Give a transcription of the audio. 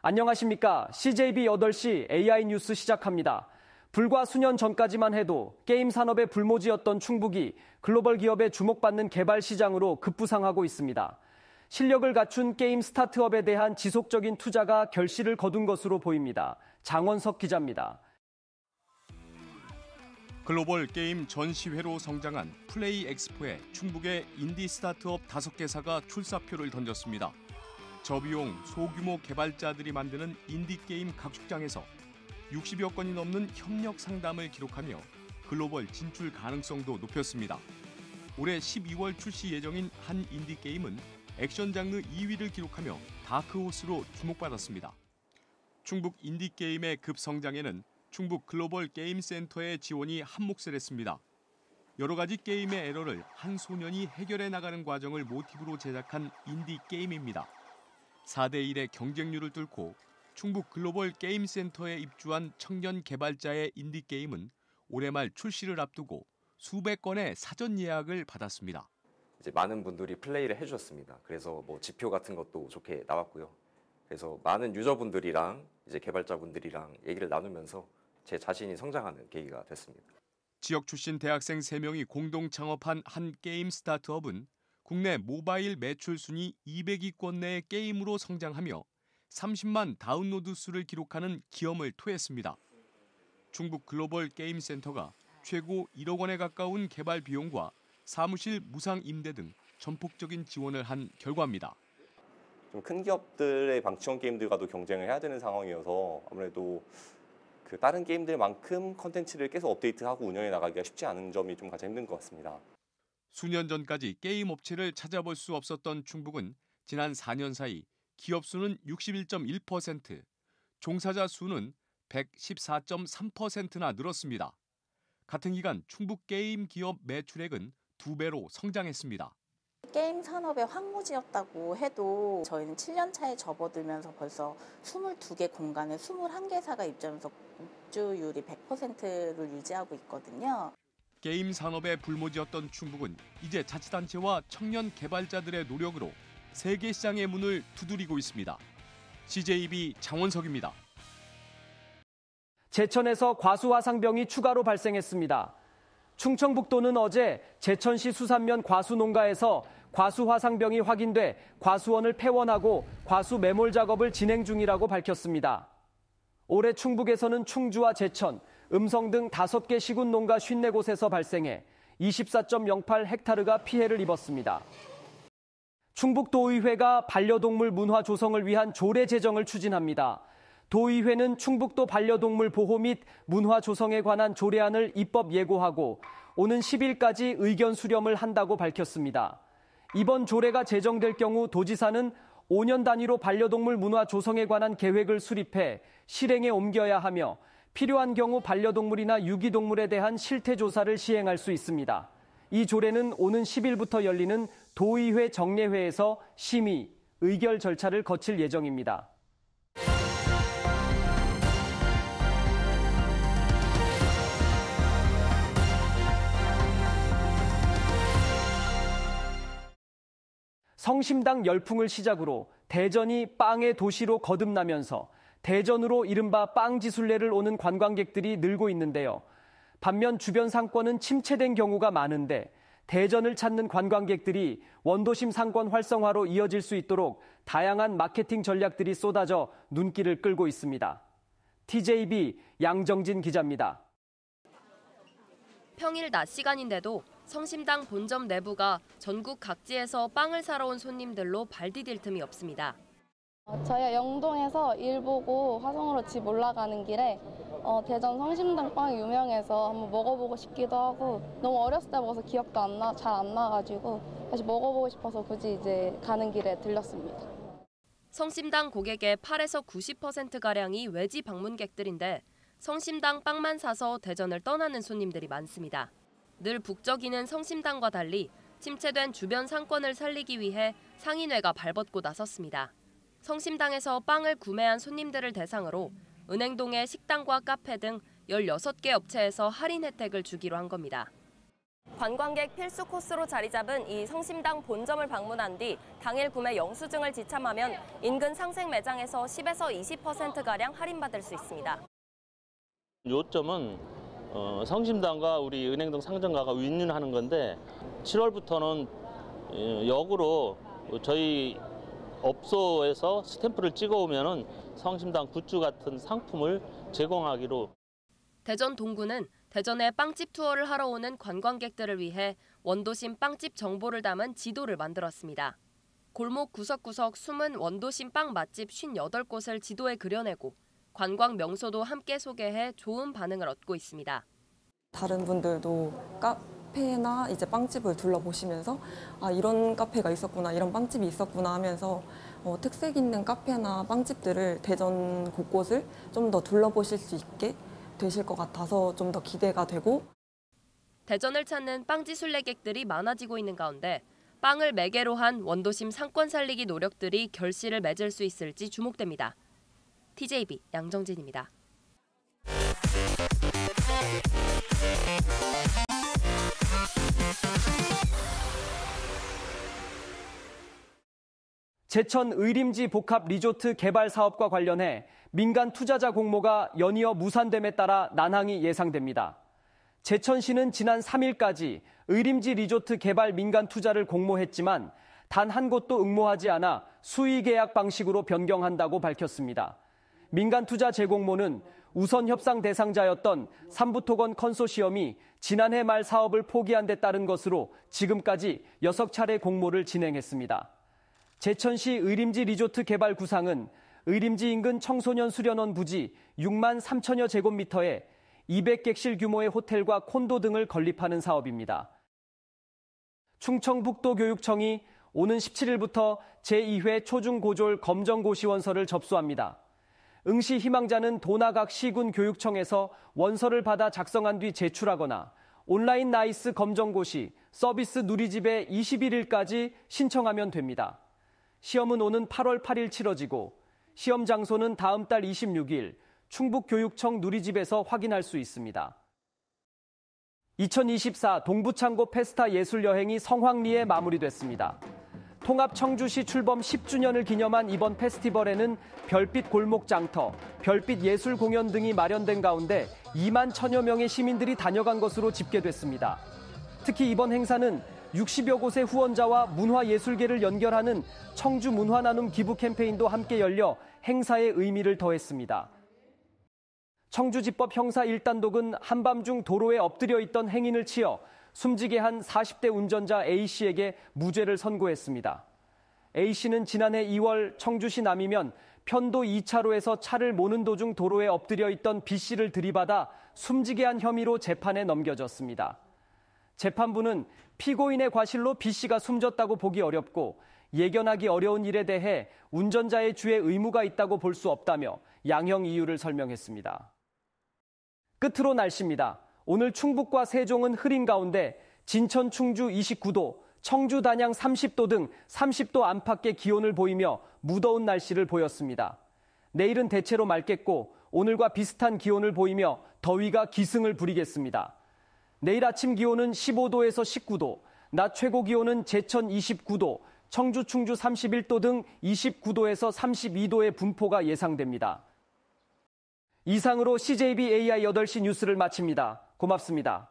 안녕하십니까. CJB 8시 AI 뉴스 시작합니다. 불과 수년 전까지만 해도 게임 산업의 불모지였던 충북이 글로벌 기업에 주목받는 개발 시장으로 급부상하고 있습니다. 실력을 갖춘 게임 스타트업에 대한 지속적인 투자가 결실을 거둔 것으로 보입니다. 장원석 기자입니다. 글로벌 게임 전시회로 성장한 플레이 엑스포에 충북의 인디 스타트업 5개사가 출사표를 던졌습니다. 저비용, 소규모 개발자들이 만드는 인디게임 각축장에서 60여 건이 넘는 협력 상담을 기록하며 글로벌 진출 가능성도 높였습니다. 올해 12월 출시 예정인 한 인디게임은 액션 장르 2위를 기록하며 다크호스로 주목받았습니다. 충북 인디게임의 급성장에는 충북 글로벌 게임 센터의 지원이 한몫을 했습니다. 여러 가지 게임의 에러를 한 소년이 해결해 나가는 과정을 모티브로 제작한 인디게임입니다. 4대1의 경쟁률을 뚫고 충북 글로벌 게임 센터에 입주한 청년 개발자의 인디게임은 올해 말 출시를 앞두고 수백 건의 사전 예약을 받았습니다. 이제 많은 분들이 플레이를 해주셨습니다. 그래서 지표 같은 것도 좋게 나왔고요. 그래서 많은 유저분들이랑 이제 개발자분들이랑 얘기를 나누면서 제 자신이 성장하는 계기가 됐습니다. 지역 출신 대학생 3명이 공동 창업한 한 게임 스타트업은 국내 모바일 매출 순위 200위권 내의 게임으로 성장하며 30만 다운로드 수를 기록하는 기염을 토했습니다. 충북 글로벌 게임 센터가 최고 1억 원에 가까운 개발 비용과 사무실 무상 임대 등 전폭적인 지원을 한 결과입니다. 좀 큰 기업들의 방치형 게임들과도 경쟁을 해야 되는 상황이어서 아무래도 다른 게임들만큼 컨텐츠를 계속 업데이트하고 운영해 나가기가 쉽지 않은 점이 좀 가장 힘든 것 같습니다. 수년 전까지 게임 업체를 찾아볼 수 없었던 충북은 지난 4년 사이 기업 수는 61.1%, 종사자 수는 114.3%나 늘었습니다. 같은 기간 충북 게임 기업 매출액은 2배로 성장했습니다. 게임 산업의 황무지였다고 해도 저희는 7년 차에 접어들면서 벌써 22개 공간에 21개사가 입주하면서 입주율이 100%를 유지하고 있거든요. 게임 산업의 불모지였던 충북은 이제 자치단체와 청년 개발자들의 노력으로 세계 시장의 문을 두드리고 있습니다. CJB 장원석입니다. 제천에서 과수화상병이 추가로 발생했습니다. 충청북도는 어제 제천시 수산면 과수농가에서 과수화상병이 확인돼 과수원을 폐원하고 과수 매몰 작업을 진행 중이라고 밝혔습니다. 올해 충북에서는 충주와 제천, 음성 등 5개 시군 농가 54곳에서 발생해 24.08헥타르가 피해를 입었습니다. 충북도의회가 반려동물 문화 조성을 위한 조례 제정을 추진합니다. 도의회는 충북도 반려동물 보호 및 문화 조성에 관한 조례안을 입법 예고하고 오는 10일까지 의견 수렴을 한다고 밝혔습니다. 이번 조례가 제정될 경우 도지사는 5년 단위로 반려동물 문화 조성에 관한 계획을 수립해 실행에 옮겨야 하며 필요한 경우 반려동물이나 유기동물에 대한 실태조사를 시행할 수 있습니다. 이 조례는 오는 10일부터 열리는 도의회 정례회에서 심의, 의결 절차를 거칠 예정입니다. 성심당 열풍을 시작으로 대전이 빵의 도시로 거듭나면서 대전으로 이른바 빵지순례를 오는 관광객들이 늘고 있는데요. 반면 주변 상권은 침체된 경우가 많은데 대전을 찾는 관광객들이 원도심 상권 활성화로 이어질 수 있도록 다양한 마케팅 전략들이 쏟아져 눈길을 끌고 있습니다. TJB 양정진 기자입니다. 평일 낮 시간인데도 성심당 본점 내부가 전국 각지에서 빵을 사러 온 손님들로 발디딜 틈이 없습니다. 저희가 영동에서 일 보고 화성으로 집 올라가는 길에 대전 성심당 빵이 유명해서 한번 먹어보고 싶기도 하고 너무 어렸을 때 먹어서 기억도 잘 안 나가지고 다시 먹어보고 싶어서 굳이 이제 가는 길에 들렸습니다. 성심당 고객의 8에서 90%가량이 외지 방문객들인데 성심당 빵만 사서 대전을 떠나는 손님들이 많습니다. 늘 북적이는 성심당과 달리 침체된 주변 상권을 살리기 위해 상인회가 발벗고 나섰습니다. 성심당에서 빵을 구매한 손님들을 대상으로 은행동의 식당과 카페 등 16개 업체에서 할인 혜택을 주기로 한 겁니다. 관광객 필수 코스로 자리 잡은 이 성심당 본점을 방문한 뒤 당일 구매 영수증을 지참하면 인근 상생 매장에서 10에서 20%가량 할인받을 수 있습니다. 요점은 성심당과 우리 은행동 상점가가 윈윈하는 건데 7월부터는 역으로 저희 업소에서 스탬프를 찍어오면 성심당 굿즈 같은 상품을 제공하기로. 대전 동구는 대전에 빵집 투어를 하러 오는 관광객들을 위해 원도심 빵집 정보를 담은 지도를 만들었습니다. 골목 구석구석 숨은 원도심 빵 맛집 58곳을 지도에 그려내고 관광 명소도 함께 소개해 좋은 반응을 얻고 있습니다. 다른 분들도 카페나 이제 빵집을 둘러보시면서 아, 이런 카페가 있었구나, 이런 빵집이 있었구나 하면서 특색 있는 카페나 빵집들을 대전 곳곳을 좀 더 둘러보실 수 있게 되실 것 같아서 좀 더 기대가 되고. 대전을 찾는 빵지 순례객들이 많아지고 있는 가운데 빵을 매개로 한 원도심 상권 살리기 노력들이 결실을 맺을 수 있을지 주목됩니다. TJB 양정진입니다. 제천 의림지 복합 리조트 개발 사업과 관련해 민간 투자자 공모가 연이어 무산됨에 따라 난항이 예상됩니다. 제천시는 지난 3일까지 의림지 리조트 개발 민간 투자를 공모했지만 단 한 곳도 응모하지 않아 수의 계약 방식으로 변경한다고 밝혔습니다. 민간 투자 재공모는 우선 협상 대상자였던 삼부토건 컨소시엄이 지난해 말 사업을 포기한 데 따른 것으로 지금까지 6차례 공모를 진행했습니다. 제천시 의림지 리조트 개발 구상은 의림지 인근 청소년 수련원 부지 6만 3천여 제곱미터에 200객실 규모의 호텔과 콘도 등을 건립하는 사업입니다. 충청북도교육청이 오는 17일부터 제2회 초중고졸 검정고시원서를 접수합니다. 응시 희망자는 도나각 시군 교육청에서 원서를 받아 작성한 뒤 제출하거나 온라인 나이스 검정고시 서비스 누리집에 21일까지 신청하면 됩니다. 시험은 오는 8월 8일 치러지고 시험 장소는 다음 달 26일 충북교육청 누리집에서 확인할 수 있습니다. 2024 동부창고 페스타 예술여행이 성황리에 마무리됐습니다. 통합 청주시 출범 10주년을 기념한 이번 페스티벌에는 별빛 골목 장터, 별빛 예술 공연 등이 마련된 가운데 2만 1천여 명의 시민들이 다녀간 것으로 집계됐습니다. 특히 이번 행사는 60여 곳의 후원자와 문화예술계를 연결하는 청주 문화나눔 기부 캠페인도 함께 열려 행사의 의미를 더했습니다. 청주지법 형사 1단독은 한밤중 도로에 엎드려 있던 행인을 치어 숨지게 한 40대 운전자 A씨에게 무죄를 선고했습니다. A씨는 지난해 2월 청주시 남이면 편도 2차로에서 차를 모는 도중 도로에 엎드려 있던 B씨를 들이받아 숨지게 한 혐의로 재판에 넘겨졌습니다. 재판부는 피고인의 과실로 B씨가 숨졌다고 보기 어렵고 예견하기 어려운 일에 대해 운전자의 주의 의무가 있다고 볼 수 없다며 양형 이유를 설명했습니다. 끝으로 날씨입니다. 오늘 충북과 세종은 흐린 가운데 진천 충주 29도, 청주 단양 30도 등 30도 안팎의 기온을 보이며 무더운 날씨를 보였습니다. 내일은 대체로 맑겠고 오늘과 비슷한 기온을 보이며 더위가 기승을 부리겠습니다. 내일 아침 기온은 15도에서 19도, 낮 최고 기온은 제천 29도, 청주 충주 31도 등 29도에서 32도의 분포가 예상됩니다. 이상으로 CJB AI 8시 뉴스를 마칩니다. 고맙습니다.